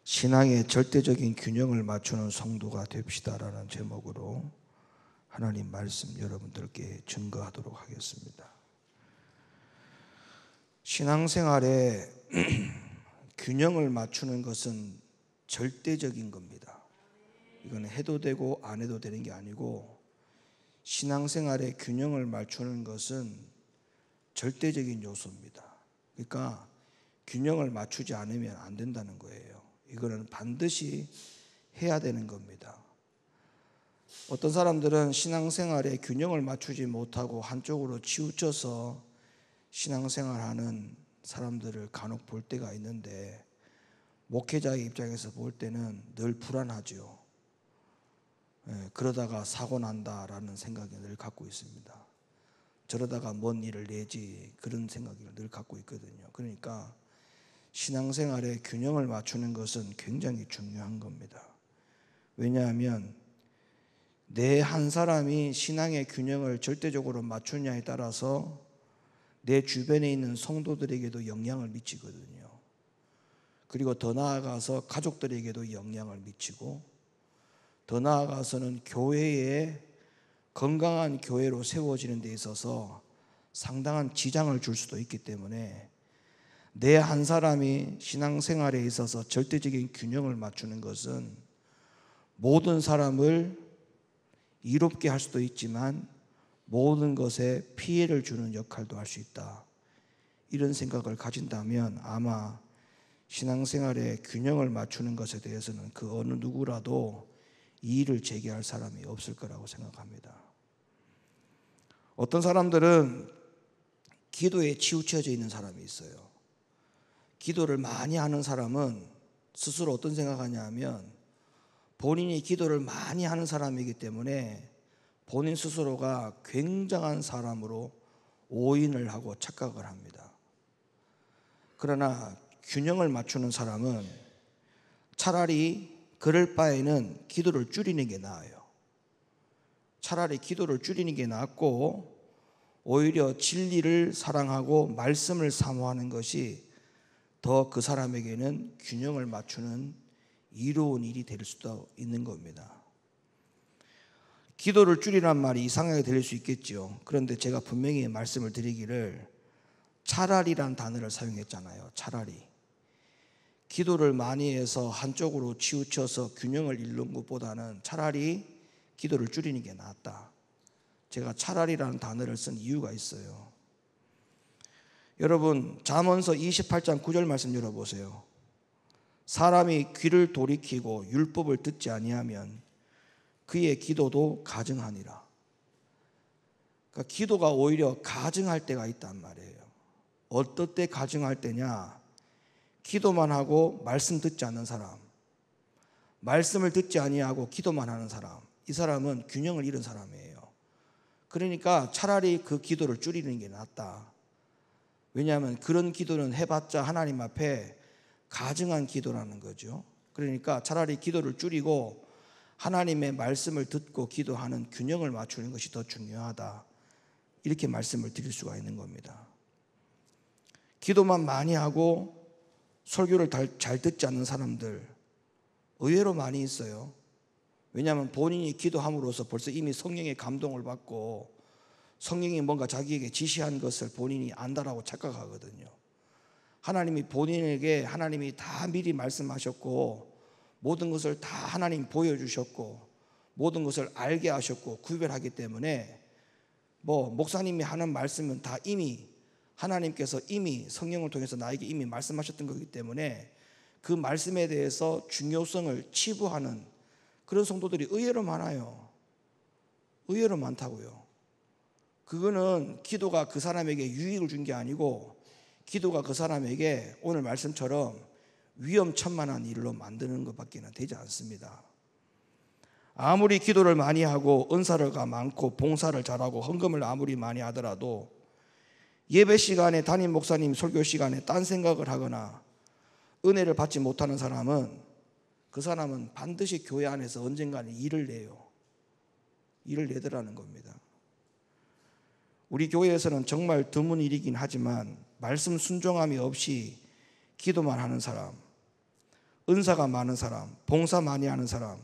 신앙의 절대적인 균형을 맞추는 성도가 됩시다라는 제목으로 하나님 말씀 여러분들께 증거하도록 하겠습니다. 신앙생활에 균형을 맞추는 것은 절대적인 겁니다. 이건 해도 되고 안 해도 되는 게 아니고, 신앙생활에 균형을 맞추는 것은 절대적인 요소입니다. 그러니까 균형을 맞추지 않으면 안 된다는 거예요. 이거는 반드시 해야 되는 겁니다. 어떤 사람들은 신앙생활에 균형을 맞추지 못하고 한쪽으로 치우쳐서 신앙생활하는 사람들을 간혹 볼 때가 있는데, 목회자의 입장에서 볼 때는 늘 불안하죠. 그러다가 사고 난다라는 생각을 늘 갖고 있습니다. 저러다가 뭔 일을 내지, 그런 생각을 늘 갖고 있거든요. 그러니까 신앙생활에 균형을 맞추는 것은 굉장히 중요한 겁니다. 왜냐하면 내 한 사람이 신앙의 균형을 절대적으로 맞추냐에 따라서 내 주변에 있는 성도들에게도 영향을 미치거든요. 그리고 더 나아가서 가족들에게도 영향을 미치고, 더 나아가서는 교회에 건강한 교회로 세워지는 데 있어서 상당한 지장을 줄 수도 있기 때문에, 내 한 사람이 신앙생활에 있어서 절대적인 균형을 맞추는 것은 모든 사람을 이롭게 할 수도 있지만 모든 것에 피해를 주는 역할도 할 수 있다. 이런 생각을 가진다면 아마 신앙생활에 균형을 맞추는 것에 대해서는 그 어느 누구라도 이의를 제기할 사람이 없을 거라고 생각합니다. 어떤 사람들은 기도에 치우쳐져 있는 사람이 있어요. 기도를 많이 하는 사람은 스스로 어떤 생각하냐 하면, 본인이 기도를 많이 하는 사람이기 때문에 본인 스스로가 굉장한 사람으로 오인을 하고 착각을 합니다. 그러나 균형을 맞추는 사람은 차라리 그럴 바에는 기도를 줄이는 게 나아요. 차라리 기도를 줄이는 게 낫고, 오히려 진리를 사랑하고 말씀을 사모하는 것이 더 그 사람에게는 균형을 맞추는 이로운 일이 될 수도 있는 겁니다. 기도를 줄이란 말이 이상하게 들릴 수 있겠죠. 그런데 제가 분명히 말씀을 드리기를, 차라리란 단어를 사용했잖아요. 차라리. 기도를 많이 해서 한쪽으로 치우쳐서 균형을 잃는 것보다는 차라리 기도를 줄이는 게 낫다. 제가 차라리라는 단어를 쓴 이유가 있어요. 여러분, 잠언서 28장 9절 말씀 열어보세요. 사람이 귀를 돌이키고 율법을 듣지 아니하면 그의 기도도 가증하니라. 그러니까 기도가 오히려 가증할 때가 있단 말이에요. 어떨 때 가증할 때냐? 기도만 하고 말씀 듣지 않는 사람, 말씀을 듣지 아니하고 기도만 하는 사람, 이 사람은 균형을 잃은 사람이에요. 그러니까 차라리 그 기도를 줄이는 게 낫다. 왜냐하면 그런 기도는 해봤자 하나님 앞에 가증한 기도라는 거죠. 그러니까 차라리 기도를 줄이고 하나님의 말씀을 듣고 기도하는 균형을 맞추는 것이 더 중요하다. 이렇게 말씀을 드릴 수가 있는 겁니다. 기도만 많이 하고 설교를 잘 듣지 않는 사람들 의외로 많이 있어요. 왜냐하면 본인이 기도함으로써 벌써 이미 성령의 감동을 받고 성령이 뭔가 자기에게 지시한 것을 본인이 안다라고 착각하거든요. 하나님이 본인에게 하나님이 다 미리 말씀하셨고, 모든 것을 다 하나님 보여주셨고, 모든 것을 알게 하셨고 구별하기 때문에, 목사님이 하는 말씀은 다 이미 하나님께서 이미 성령을 통해서 나에게 이미 말씀하셨던 거기 때문에 그 말씀에 대해서 중요성을 치부하는 그런 성도들이 의외로 많아요. 의외로 많다고요. 그거는 기도가 그 사람에게 유익을 준 게 아니고, 기도가 그 사람에게 오늘 말씀처럼 위험천만한 일로 만드는 것밖에 되지 않습니다. 아무리 기도를 많이 하고 은사가 많고 봉사를 잘하고 헌금을 아무리 많이 하더라도 예배 시간에 담임 목사님 설교 시간에 딴 생각을 하거나 은혜를 받지 못하는 사람은, 그 사람은 반드시 교회 안에서 언젠가는 일을 내요. 일을 내더라는 겁니다. 우리 교회에서는 정말 드문 일이긴 하지만 말씀 순종함이 없이 기도만 하는 사람, 은사가 많은 사람, 봉사 많이 하는 사람,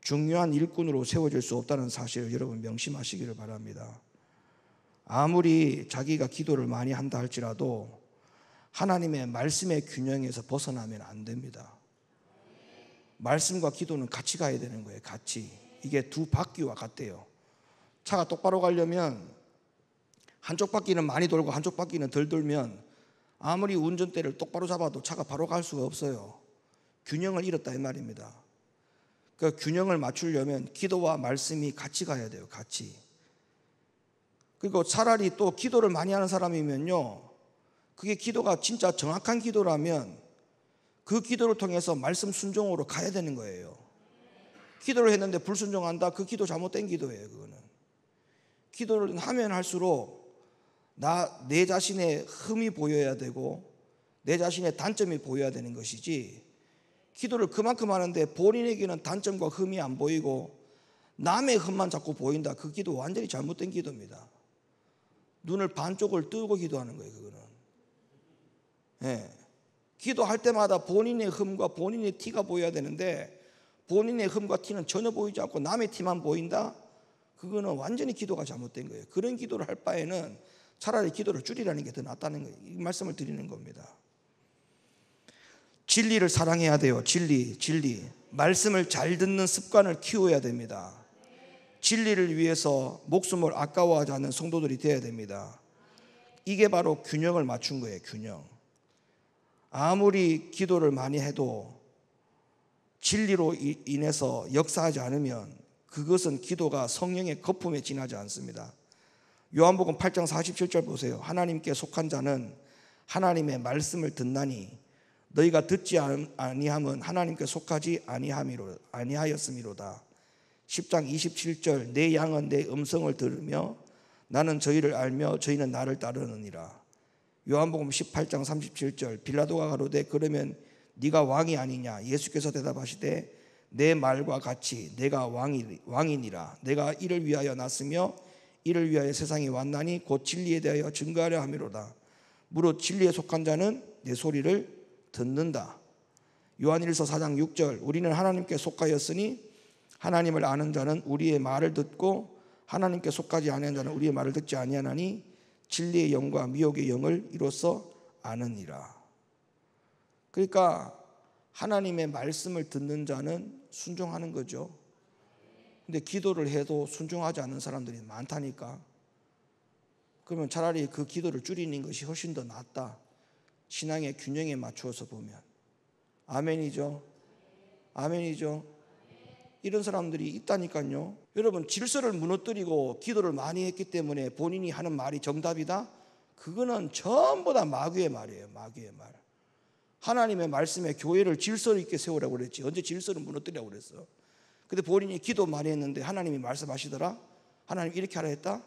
중요한 일꾼으로 세워질 수 없다는 사실을 여러분 명심하시기를 바랍니다. 아무리 자기가 기도를 많이 한다 할지라도 하나님의 말씀의 균형에서 벗어나면 안 됩니다. 말씀과 기도는 같이 가야 되는 거예요. 같이. 이게 두 바퀴와 같대요. 차가 똑바로 가려면 한쪽 바퀴는 많이 돌고 한쪽 바퀴는 덜 돌면 아무리 운전대를 똑바로 잡아도 차가 바로 갈 수가 없어요. 균형을 잃었다 이 말입니다. 그 균형을 맞추려면 기도와 말씀이 같이 가야 돼요. 같이. 그리고 차라리 또 기도를 많이 하는 사람이면요, 그게 기도가 진짜 정확한 기도라면 그 기도를 통해서 말씀 순종으로 가야 되는 거예요. 기도를 했는데 불순종한다? 그 기도 잘못된 기도예요. 그거는. 기도를 하면 할수록 내 자신의 흠이 보여야 되고 내 자신의 단점이 보여야 되는 것이지, 기도를 그만큼 하는데 본인에게는 단점과 흠이 안 보이고 남의 흠만 자꾸 보인다? 그 기도 완전히 잘못된 기도입니다. 눈을 반쪽을 뜨고 기도하는 거예요. 그거는. 예. 기도할 때마다 본인의 흠과 본인의 티가 보여야 되는데 본인의 흠과 티는 전혀 보이지 않고 남의 티만 보인다? 그거는 완전히 기도가 잘못된 거예요. 그런 기도를 할 바에는 차라리 기도를 줄이라는 게 더 낫다는 거예요. 이 말씀을 드리는 겁니다. 진리를 사랑해야 돼요. 진리. 말씀을 잘 듣는 습관을 키워야 됩니다. 진리를 위해서 목숨을 아까워하지 않는 성도들이 되어야 됩니다. 이게 바로 균형을 맞춘 거예요. 균형. 아무리 기도를 많이 해도 진리로 인해서 역사하지 않으면 그것은 기도가 성령의 거품에 지나지 않습니다. 요한복음 8장 47절 보세요. 하나님께 속한 자는 하나님의 말씀을 듣나니 너희가 듣지 아니함은 하나님께 속하지 아니하였음이로다. 10장 27절 내 양은 내 음성을 들으며 나는 저희를 알며 저희는 나를 따르느니라. 요한복음 18장 37절 빌라도가 가로되 그러면 네가 왕이 아니냐? 예수께서 대답하시되 내 말과 같이 내가 왕이니라. 내가 이를 위하여 났으며 이를 위하여 세상에 왔나니 곧 진리에 대하여 증거하려 함이로다. 무릇 진리에 속한 자는 내 소리를 듣는다. 요한일서 4장 6절 우리는 하나님께 속하였으니 하나님을 아는 자는 우리의 말을 듣고 하나님께 속하지 아니한 자는 우리의 말을 듣지 아니하나니 진리의 영과 미혹의 영을 이로써 아느니라. 그러니까 하나님의 말씀을 듣는 자는 순종하는 거죠. 근데 기도를 해도 순종하지 않는 사람들이 많다니까. 그러면 차라리 그 기도를 줄이는 것이 훨씬 더 낫다. 신앙의 균형에 맞추어서 보면. 아멘이죠. 이런 사람들이 있다니까요. 여러분, 질서를 무너뜨리고 기도를 많이 했기 때문에 본인이 하는 말이 정답이다? 그거는 전부 다 마귀의 말이에요. 마귀의 말. 하나님의 말씀에 교회를 질서 있게 세우라고 그랬지. 언제 질서를 무너뜨리라고 그랬어? 근데 본인이 기도 많이 했는데 하나님이 말씀하시더라? 하나님 이렇게 하라 했다?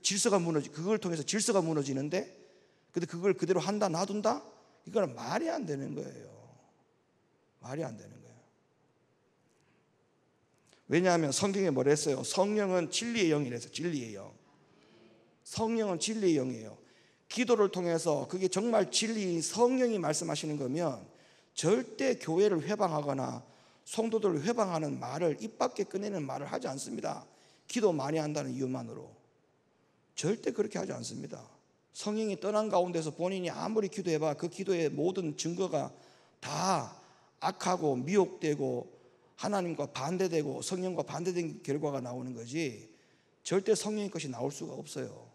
질서가 그걸 통해서 질서가 무너지는데 근데 그걸 그대로 한다 놔둔다? 이거는 말이 안 되는 거예요. 말이 안 되는 거예요. 왜냐하면 성경에 뭐라 했어요? 성령은 진리의 영이라서. 진리의 영. 성령은 진리의 영이에요. 기도를 통해서 그게 정말 진리 성령이 말씀하시는 거면 절대 교회를 회방하거나 성도들을 회방하는 말을 입 밖에 꺼내는 말을 하지 않습니다. 기도 많이 한다는 이유만으로. 절대 그렇게 하지 않습니다. 성령이 떠난 가운데서 본인이 아무리 기도해봐 그 기도의 모든 증거가 다 악하고 미혹되고 하나님과 반대되고 성령과 반대된 결과가 나오는 거지 절대 성령의 것이 나올 수가 없어요.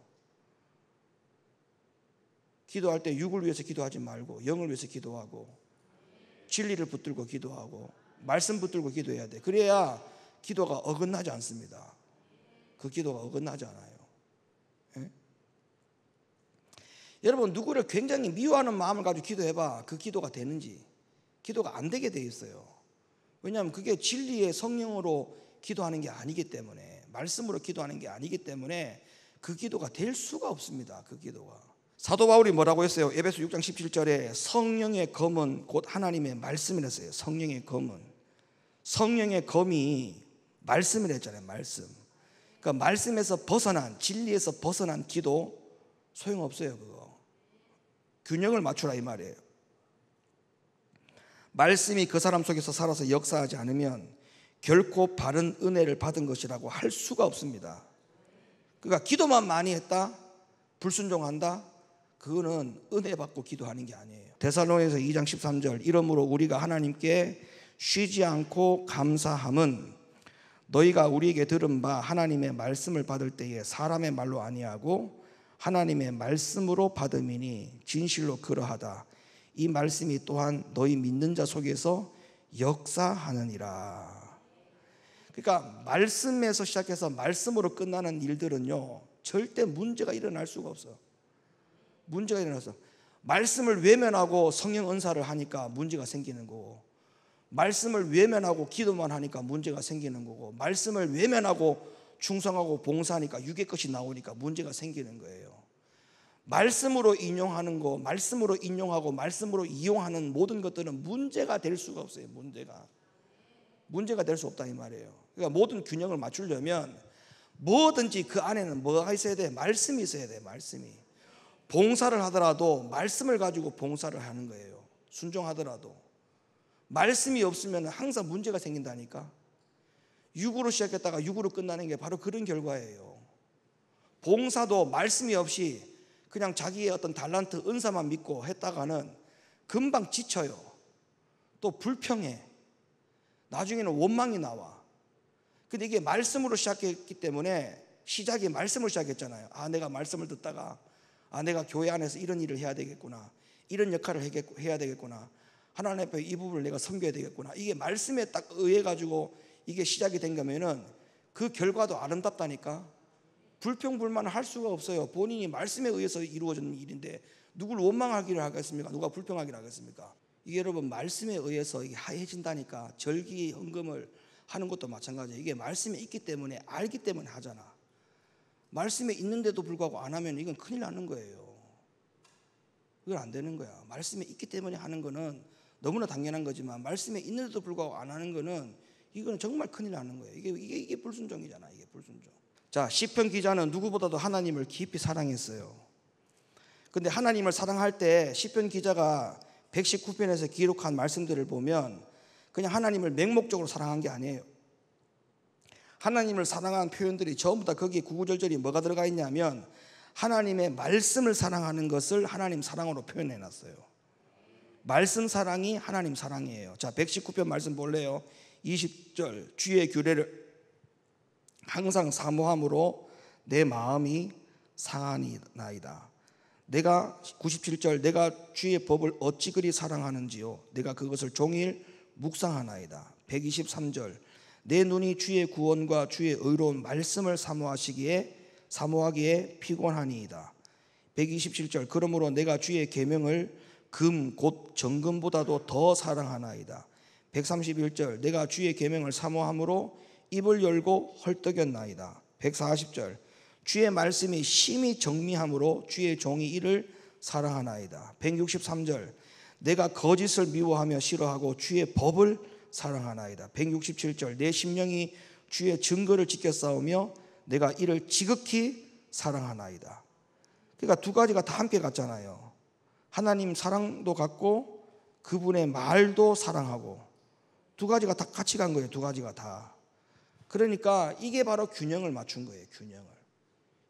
기도할 때 육을 위해서 기도하지 말고 영을 위해서 기도하고 진리를 붙들고 기도하고 말씀 붙들고 기도해야 돼. 그래야 기도가 어긋나지 않습니다. 그 기도가 어긋나지 않아요. 예? 여러분, 누구를 굉장히 미워하는 마음을 가지고 기도해봐. 그 기도가 되는지. 기도가 안 되게 돼 있어요. 왜냐하면 그게 진리의 성령으로 기도하는 게 아니기 때문에, 말씀으로 기도하는 게 아니기 때문에 그 기도가 될 수가 없습니다. 그 기도가. 사도 바울이 뭐라고 했어요? 에베소 6장 17절에 성령의 검은 곧 하나님의 말씀이랬어요. 성령의 검은. 성령의 검이 말씀이랬잖아요. 말씀. 그러니까 말씀에서 벗어난, 진리에서 벗어난 기도 소용없어요. 그거. 균형을 맞추라 이 말이에요. 말씀이 그 사람 속에서 살아서 역사하지 않으면 결코 바른 은혜를 받은 것이라고 할 수가 없습니다. 그러니까 기도만 많이 했다, 불순종한다, 그거는 은혜 받고 기도하는 게 아니에요. 데살로니가서 2장 13절, 이러므로 우리가 하나님께 쉬지 않고 감사함은 너희가 우리에게 들은 바 하나님의 말씀을 받을 때에 사람의 말로 아니하고 하나님의 말씀으로 받음이니 진실로 그러하다. 이 말씀이 또한 너희 믿는 자 속에서 역사하느니라. 그러니까 말씀에서 시작해서 말씀으로 끝나는 일들은요, 절대 문제가 일어날 수가 없어요. 문제가 일어나서 말씀을 외면하고 성령 은사를 하니까 문제가 생기는 거고, 말씀을 외면하고 기도만 하니까 문제가 생기는 거고, 말씀을 외면하고 충성하고 봉사하니까 육의 것이 나오니까 문제가 생기는 거예요. 말씀으로 인용하는 거, 말씀으로 인용하고 말씀으로 이용하는 모든 것들은 문제가 될 수가 없어요. 문제가 될 수 없다 이 말이에요. 그러니까 모든 균형을 맞추려면 뭐든지 그 안에는 뭐가 있어야 돼? 말씀이 있어야 돼. 말씀이. 봉사를 하더라도 말씀을 가지고 봉사를 하는 거예요. 순종하더라도 말씀이 없으면 항상 문제가 생긴다니까. 육으로 시작했다가 육으로 끝나는 게 바로 그런 결과예요. 봉사도 말씀이 없이 그냥 자기의 어떤 달란트 은사만 믿고 했다가는 금방 지쳐요. 또 불평해. 나중에는 원망이 나와. 근데 이게 말씀으로 시작했기 때문에, 시작이 말씀으로 시작했잖아요. 아, 내가 말씀을 듣다가 내가 교회 안에서 이런 일을 해야 되겠구나, 이런 역할을 해야 되겠구나, 하나님 앞에 이 부분을 내가 섬겨야 되겠구나, 이게 말씀에 딱 의해 가지고 이게 시작이 된 거면은 그 결과도 아름답다니까. 불평불만을 할 수가 없어요. 본인이 말씀에 의해서 이루어지는 일인데 누굴 원망하기를 하겠습니까? 누가 불평하기를 하겠습니까? 이게 여러분 말씀에 의해서 이게 하얘진다니까. 절기 헌금을 하는 것도 마찬가지예요. 이게 말씀에 있기 때문에, 알기 때문에 하잖아. 말씀에 있는데도 불구하고 안 하면 이건 큰일 나는 거예요. 이건 안 되는 거야. 말씀에 있기 때문에 하는 거는 너무나 당연한 거지만, 말씀에 있는데도 불구하고 안 하는 거는 이건 정말 큰일 나는 거예요. 이게 불순종이잖아. 이게 불순종. 자, 시편 기자는 누구보다도 하나님을 깊이 사랑했어요. 근데 하나님을 사랑할 때 시편 기자가 119편에서 기록한 말씀들을 보면 그냥 하나님을 맹목적으로 사랑한 게 아니에요. 하나님을 사랑한 표현들이 전부 다 거기에 구구절절이 뭐가 들어가 있냐면 하나님의 말씀을 사랑하는 것을 하나님 사랑으로 표현해 놨어요. 말씀 사랑이 하나님 사랑이에요. 자, 119편 말씀 볼래요? 20절, 주의 규례를 항상 사모함으로 내 마음이 상하니이다. 내가 97절, 내가 주의 법을 어찌 그리 사랑하는지요, 내가 그것을 종일 묵상하나이다. 123절, 내 눈이 주의 구원과 주의 의로운 말씀을 사모하기에 피곤하니이다. 127절, 그러므로 내가 주의 계명을 금 곧 정금보다도 더 사랑하나이다. 131절, 내가 주의 계명을 사모함으로 입을 열고 헐떡였나이다. 140절, 주의 말씀이 심히 정미함으로 주의 종이 이를 사랑하나이다. 163절, 내가 거짓을 미워하며 싫어하고 주의 법을 사랑하나이다. 167절, 내 심령이 주의 증거를 지켜 싸우며 내가 이를 지극히 사랑하나이다. 그러니까 두 가지가 다 함께 갔잖아요. 하나님 사랑도 갖고 그분의 말도 사랑하고, 두 가지가 다 같이 간 거예요. 두 가지가 다. 그러니까 이게 바로 균형을 맞춘 거예요.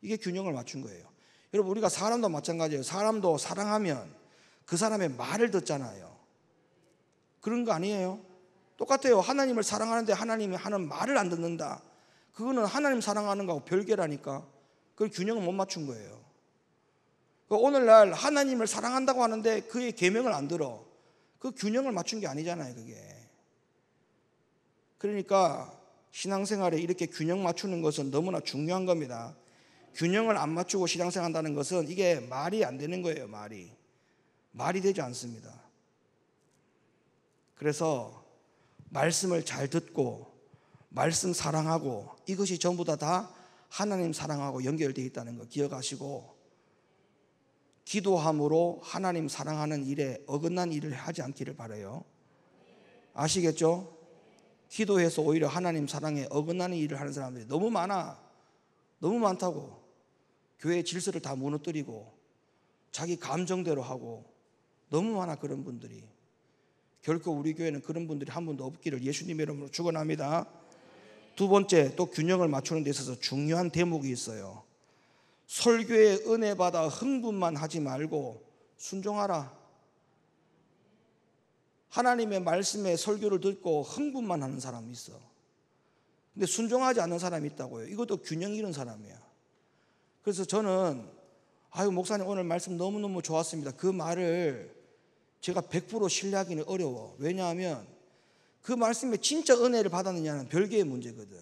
이게 균형을 맞춘 거예요. 여러분, 우리가 사람도 마찬가지예요. 사람도 사랑하면 그 사람의 말을 듣잖아요. 그런 거 아니에요? 똑같아요. 하나님을 사랑하는데 하나님이 하는 말을 안 듣는다. 그거는 하나님 사랑하는 거하고 별개라니까. 그 균형을 못 맞춘 거예요. 오늘날 하나님을 사랑한다고 하는데 그의 계명을 안 들어. 그 균형을 맞춘 게 아니잖아요, 그게. 그러니까 신앙생활에 이렇게 균형 맞추는 것은 너무나 중요한 겁니다. 균형을 안 맞추고 신앙생활 한다는 것은 이게 말이 안 되는 거예요. 말이 되지 않습니다. 그래서 말씀을 잘 듣고 말씀 사랑하고, 이것이 전부 다 하나님 사랑하고 연결되어 있다는 거 기억하시고, 기도함으로 하나님 사랑하는 일에 어긋난 일을 하지 않기를 바라요. 아시겠죠? 기도해서 오히려 하나님 사랑에 어긋나는 일을 하는 사람들이 너무 많다고. 교회의 질서를 다 무너뜨리고 자기 감정대로 하고 너무 많아. 그런 분들이 결코 우리 교회는 그런 분들이 한 분도 없기를 예수님의 이름으로 축원합니다. 두 번째, 또 균형을 맞추는 데 있어서 중요한 대목이 있어요. 설교에 은혜 받아 흥분만 하지 말고 순종하라. 하나님의 말씀에 설교를 듣고 흥분만 하는 사람이 있어. 근데 순종하지 않는 사람이 있다고요. 이것도 균형 잃은 사람이야. 그래서 저는 목사님 오늘 말씀 너무너무 좋았습니다. 그 말을 제가 100% 신뢰하기는 어려워. 왜냐하면 그 말씀에 진짜 은혜를 받았느냐는 별개의 문제거든.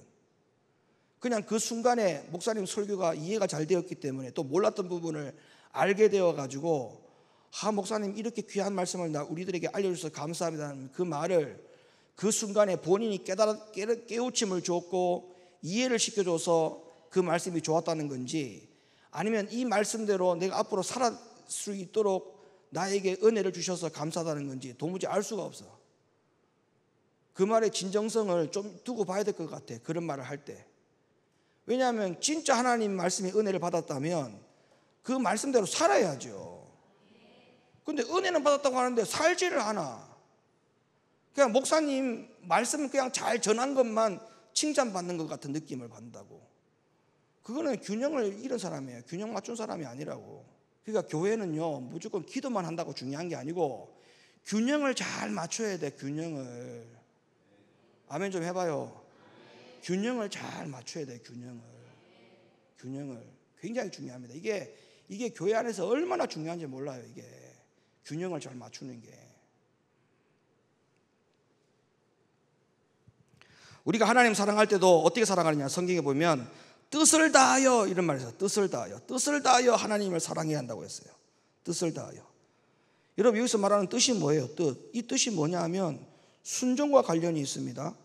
그냥 그 순간에 목사님 설교가 이해가 잘 되었기 때문에 또 몰랐던 부분을 알게 되어가지고 목사님 이렇게 귀한 말씀을 우리들에게 알려주셔서 감사합니다. 그 말을 그 순간에 본인이 깨우침을 줬고 이해를 시켜줘서 그 말씀이 좋았다는 건지, 아니면 이 말씀대로 내가 앞으로 살아갈 수 있도록 나에게 은혜를 주셔서 감사하다는 건지 도무지 알 수가 없어. 그 말의 진정성을 좀 두고 봐야 될 것 같아. 그런 말을 할 때. 왜냐하면 진짜 하나님 말씀의 은혜를 받았다면 그 말씀대로 살아야죠. 근데 은혜는 받았다고 하는데 살지를 않아. 그냥 목사님 말씀 그냥 잘 전한 것만 칭찬받는 것 같은 느낌을 받는다고. 그거는 균형을 잃은 사람이에요. 균형 맞춘 사람이 아니라고. 그러니까 교회는요, 무조건 기도만 한다고 중요한 게 아니고 균형을 잘 맞춰야 돼. 균형을. 아멘 좀 해봐요. 균형을 잘 맞춰야 돼. 균형을 굉장히 중요합니다. 이게 교회 안에서 얼마나 중요한지 몰라요. 이게 균형을 잘 맞추는 게. 우리가 하나님 사랑할 때도 어떻게 사랑하느냐, 성경에 보면 뜻을 다하여 이런 말이 있어요. 뜻을 다하여 하나님을 사랑해야 한다고 했어요. 뜻을 다하여. 여러분, 여기서 말하는 뜻이 뭐예요? 이 뜻이 뭐냐 하면 순종과 관련이 있습니다.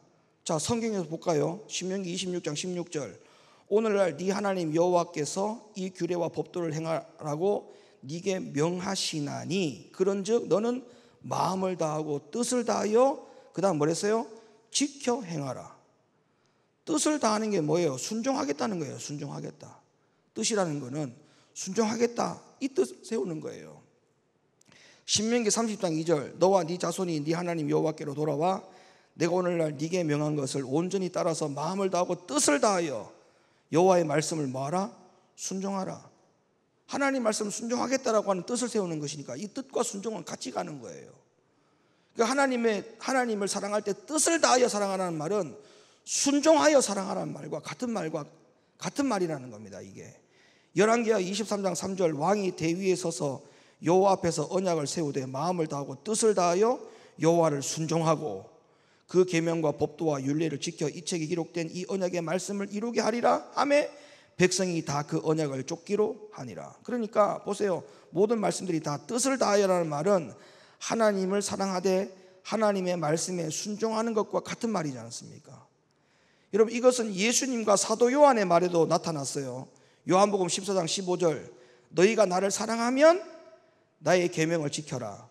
자, 성경에서 볼까요? 신명기 26장 16절. 오늘날 네 하나님 여호와께서 이 규례와 법도를 행하라고 네게 명하시나니 그런즉 너는 마음을 다하고 뜻을 다하여, 그 다음 뭐랬어요? 지켜 행하라. 뜻을 다하는 게 뭐예요? 순종하겠다는 거예요. 순종하겠다. 뜻이라는 거는 순종하겠다, 이 뜻 세우는 거예요. 신명기 30장 2절. 너와 네 자손이 네 하나님 여호와께로 돌아와 내가 오늘날 네게 명한 것을 온전히 따라서 마음을 다하고 뜻을 다하여 여호와의 말씀을 뭐하라? 순종하라. 하나님 말씀 순종하겠다라고 하는 뜻을 세우는 것이니까 이 뜻과 순종은 같이 가는 거예요. 그러니까 하나님을 사랑할 때 뜻을 다하여 사랑하라는 말은 순종하여 사랑하라는 말과 같은 말이라는 겁니다. 이게 열왕기하 23장 3절. 왕이 대위에 서서 여호와 앞에서 언약을 세우되 마음을 다하고 뜻을 다하여 여호와를 순종하고 그 계명과 법도와 율례를 지켜 이 책에 기록된 이 언약의 말씀을 이루게 하리라 하매 백성이 다 그 언약을 쫓기로 하니라. 그러니까 보세요. 모든 말씀들이 다 뜻을 다하여라는 말은 하나님을 사랑하되 하나님의 말씀에 순종하는 것과 같은 말이지 않습니까? 여러분, 이것은 예수님과 사도 요한의 말에도 나타났어요. 요한복음 14장 15절. 너희가 나를 사랑하면 나의 계명을 지켜라.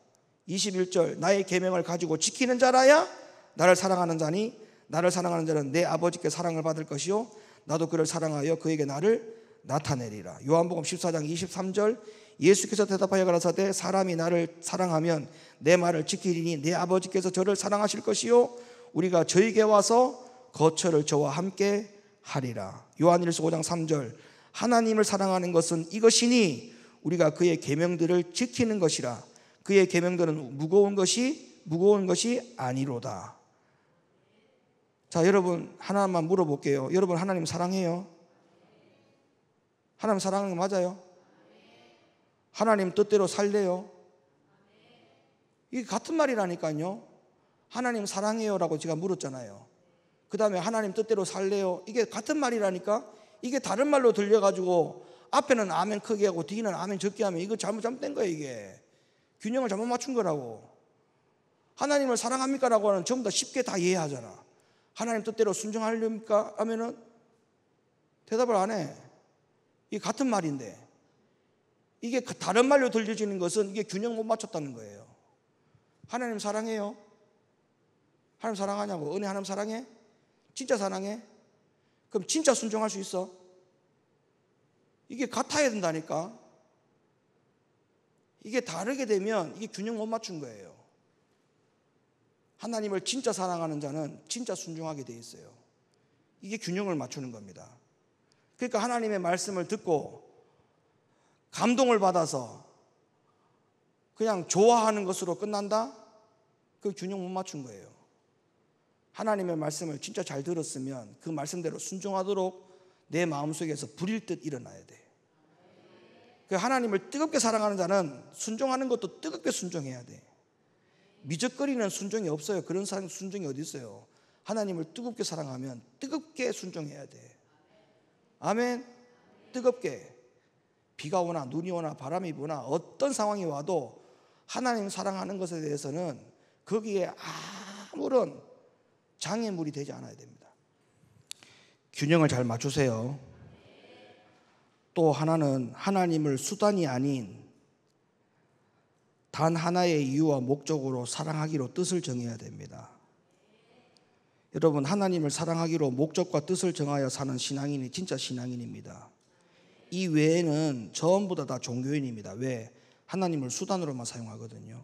21절. 나의 계명을 가지고 지키는 자라야 나를 사랑하는 자니 나를 사랑하는 자는 내 아버지께 사랑을 받을 것이요 나도 그를 사랑하여 그에게 나를 나타내리라. 요한복음 14장 23절. 예수께서 대답하여 가라사대 사람이 나를 사랑하면 내 말을 지키리니 내 아버지께서 저를 사랑하실 것이요 우리가 저에게 와서 거처를 저와 함께 하리라. 요한일서 5장 3절. 하나님을 사랑하는 것은 이것이니 우리가 그의 계명들을 지키는 것이라. 그의 계명들은 무거운 것이 아니로다. 자, 여러분 하나만 물어볼게요. 여러분 하나님 사랑해요? 하나님 사랑하는 거 맞아요? 하나님 뜻대로 살래요? 이게 같은 말이라니까요. 하나님 사랑해요라고 제가 물었잖아요. 그 다음에 하나님 뜻대로 살래요? 이게 같은 말이라니까. 이게 다른 말로 들려가지고 앞에는 아멘 크게 하고 뒤는 아멘 적게 하면 이거 잘못된 거예요. 이게 균형을 잘못 맞춘 거라고. 하나님을 사랑합니까? 라고 하는 전부 다 쉽게 다 이해하잖아. 하나님 뜻대로 순종하렵니까? 하면은 대답을 안 해. 이게 같은 말인데 이게 다른 말로 들려지는 것은 이게 균형 못 맞췄다는 거예요. 하나님 사랑해요? 하나님 사랑하냐고. 은혜 하나님 사랑해? 진짜 사랑해? 그럼 진짜 순종할 수 있어? 이게 같아야 된다니까. 이게 다르게 되면 이게 균형 못 맞춘 거예요. 하나님을 진짜 사랑하는 자는 진짜 순종하게 돼 있어요. 이게 균형을 맞추는 겁니다. 그러니까 하나님의 말씀을 듣고 감동을 받아서 그냥 좋아하는 것으로 끝난다? 그 균형 못 맞춘 거예요. 하나님의 말씀을 진짜 잘 들었으면 그 말씀대로 순종하도록 내 마음속에서 불일 듯 일어나야 돼. 하나님을 뜨겁게 사랑하는 자는 순종하는 것도 뜨겁게 순종해야 돼. 미적거리는 순종이 없어요. 그런 사람 순종이 어디 있어요? 하나님을 뜨겁게 사랑하면 뜨겁게 순종해야 돼. 아멘. 뜨겁게. 비가 오나 눈이 오나 바람이 부나 어떤 상황이 와도 하나님 사랑하는 것에 대해서는 거기에 아무런 장애물이 되지 않아야 됩니다. 균형을 잘 맞추세요. 또 하나는 하나님을 수단이 아닌 단 하나의 이유와 목적으로 사랑하기로 뜻을 정해야 됩니다. 여러분, 하나님을 사랑하기로 목적과 뜻을 정하여 사는 신앙인이 진짜 신앙인입니다. 이 외에는 전부 다 종교인입니다. 왜? 하나님을 수단으로만 사용하거든요.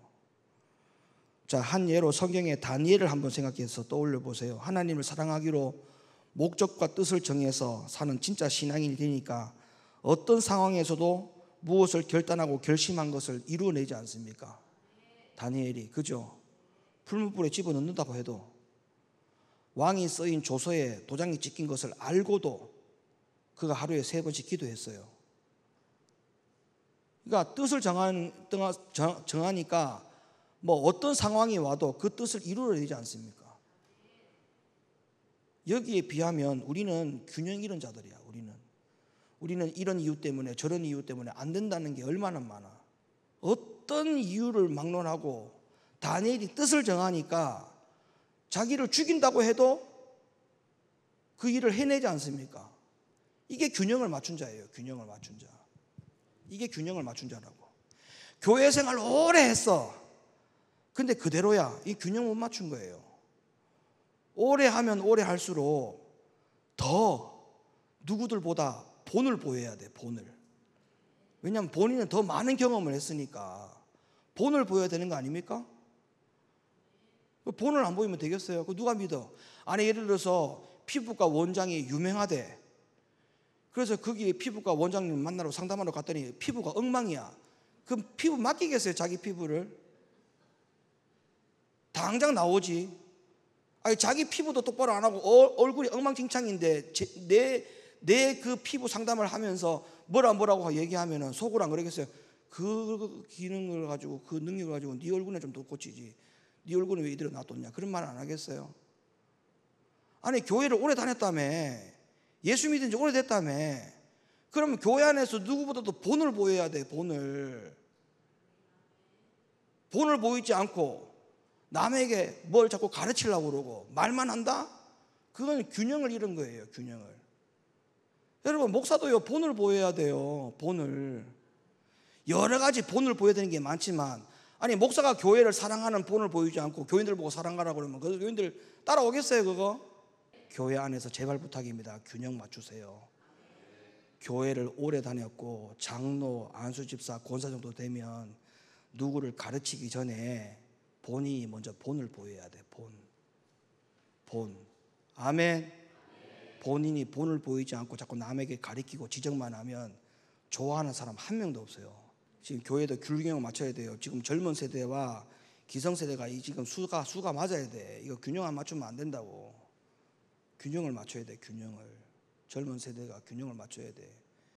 자, 한 예로 성경의 다니엘을 한번 생각해서 떠올려 보세요. 하나님을 사랑하기로 목적과 뜻을 정해서 사는 진짜 신앙인이 되니까 어떤 상황에서도 무엇을 결단하고 결심한 것을 이루어내지 않습니까? 다니엘이, 그죠? 풀무불에 집어넣는다고 해도, 왕이 쓰인 조서에 도장이 찍힌 것을 알고도 그가 하루에 3번씩 기도했어요. 그러니까 뜻을 정하니까 뭐 어떤 상황이 와도 그 뜻을 이루어내지 않습니까? 여기에 비하면 우리는 균형 잃은 자들이야. 우리는 이런 이유 때문에 저런 이유 때문에 안 된다는 게 얼마나 많아. 어떤 이유를 막론하고 다니엘이 뜻을 정하니까 자기를 죽인다고 해도 그 일을 해내지 않습니까? 이게 균형을 맞춘 자예요. 균형을 맞춘 자. 이게 균형을 맞춘 자라고. 교회 생활 오래 했어. 근데 그대로야. 이 균형 못 맞춘 거예요. 오래 하면 오래 할수록 더 누구들보다 본을 보여야 돼. 본을. 왜냐하면 본인은 더 많은 경험을 했으니까 본을 보여야 되는 거 아닙니까? 본을 안 보이면 되겠어요? 그 누가 믿어? 아니, 예를 들어서 피부과 원장이 유명하대. 그래서 거기 피부과 원장님 만나러 상담하러 갔더니 피부가 엉망이야. 그럼 피부 맡기겠어요? 자기 피부를? 당장 나오지. 아니, 자기 피부도 똑바로 안 하고 얼굴이 엉망진창인데 내 그 피부 상담을 하면서 뭐라고 얘기하면은 속으로 안 그러겠어요? 그 기능을 가지고, 그 능력을 가지고 네 얼굴에 좀 더 고치지. 네 얼굴에 왜 이대로 놔뒀냐? 그런 말 안 하겠어요? 아니, 교회를 오래 다녔다며. 예수 믿은 지 오래됐다며. 그러면 교회 안에서 누구보다도 본을 보여야 돼. 본을 보이지 않고 남에게 뭘 자꾸 가르치려고 그러고 말만 한다? 그건 균형을 잃은 거예요. 균형을. 여러분, 목사도요, 본을 보여야 돼요. 본을. 여러 가지 본을 보여야 되는 게 많지만, 아니, 목사가 교회를 사랑하는 본을 보이지 않고 교인들 보고 사랑하라고 그러면 그 교인들 따라오겠어요? 그거? 교회 안에서 제발 부탁입니다. 균형 맞추세요. 교회를 오래 다녔고 장로, 안수집사, 권사 정도 되면 누구를 가르치기 전에 본인이 먼저 본을 보여야 돼. 본. 아멘. 본인이 본을 보이지 않고 자꾸 남에게 가르치고 지적만 하면 좋아하는 사람 한 명도 없어요. 지금 교회도 균형을 맞춰야 돼요. 지금 젊은 세대와 기성세대가 지금 수가 맞아야 돼. 이거 균형 안 맞추면 안 된다고. 균형을 맞춰야 돼. 균형을. 젊은 세대가 균형을 맞춰야 돼.